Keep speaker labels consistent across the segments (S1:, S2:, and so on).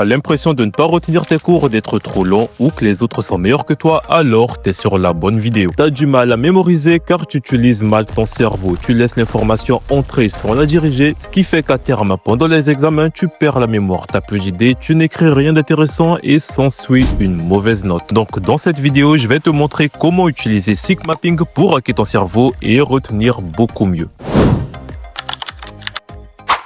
S1: T'as l'impression de ne pas retenir tes cours, d'être trop long ou que les autres sont meilleurs que toi, alors t'es sur la bonne vidéo. T'as du mal à mémoriser car tu utilises mal ton cerveau. Tu laisses l'information entrer sans la diriger, ce qui fait qu'à terme, pendant les examens, tu perds la mémoire. T'as plus d'idées, tu n'écris rien d'intéressant et s'ensuit une mauvaise note. Donc dans cette vidéo, je vais te montrer comment utiliser Seek Mapping pour hacker ton cerveau et retenir beaucoup mieux.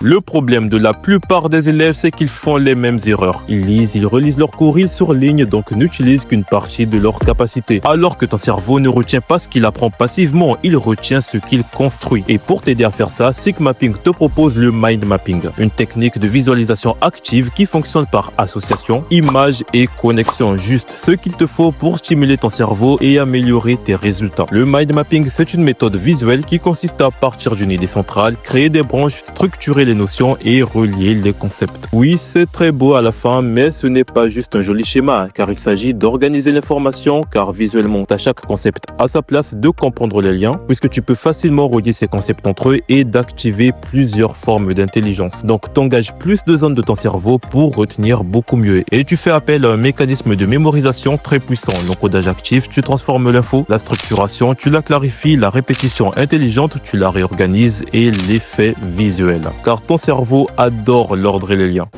S1: Le problème de la plupart des élèves, c'est qu'ils font les mêmes erreurs. Ils lisent, ils relisent leurs cours, ils surlignent, donc n'utilisent qu'une partie de leur capacité. Alors que ton cerveau ne retient pas ce qu'il apprend passivement, il retient ce qu'il construit. Et pour t'aider à faire ça, Seek Mapping te propose le Mind Mapping, une technique de visualisation active qui fonctionne par association, image et connexion. Juste ce qu'il te faut pour stimuler ton cerveau et améliorer tes résultats. Le Mind Mapping, c'est une méthode visuelle qui consiste à partir d'une idée centrale, créer des branches, structurer les notions et relier les concepts. Oui, c'est très beau à la fin, mais ce n'est pas juste un joli schéma, car il s'agit d'organiser l'information, car visuellement, à chaque concept a sa place, de comprendre les liens, puisque tu peux facilement relier ces concepts entre eux et d'activer plusieurs formes d'intelligence. Donc, t'engages plus de zones de ton cerveau pour retenir beaucoup mieux. Et tu fais appel à un mécanisme de mémorisation très puissant. L'encodage actif, tu transformes l'info, la structuration, tu la clarifies, la répétition intelligente, tu la réorganises et l'effet visuel. Car ton cerveau adore l'ordre et les liens.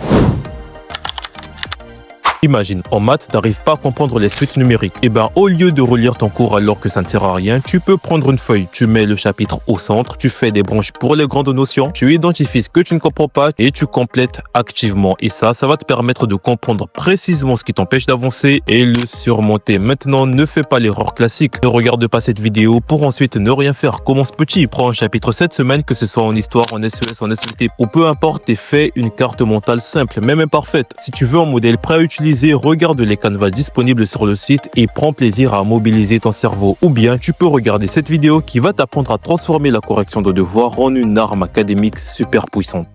S1: Imagine, en maths, t'arrives pas à comprendre les suites numériques. Et ben, au lieu de relire ton cours alors que ça ne sert à rien, tu peux prendre une feuille, tu mets le chapitre au centre, tu fais des branches pour les grandes notions, tu identifies ce que tu ne comprends pas et tu complètes activement. Et ça va te permettre de comprendre précisément ce qui t'empêche d'avancer et le surmonter. Maintenant, ne fais pas l'erreur classique. Ne regarde pas cette vidéo pour ensuite ne rien faire. Commence petit, prends un chapitre cette semaine, que ce soit en histoire, en SES, en SVT ou peu importe, et fais une carte mentale simple, même imparfaite. Si tu veux un modèle prêt à utiliser, regarde les canevas disponibles sur le site et prends plaisir à mobiliser ton cerveau. Ou bien tu peux regarder cette vidéo qui va t'apprendre à transformer la correction de devoirs en une arme académique super puissante.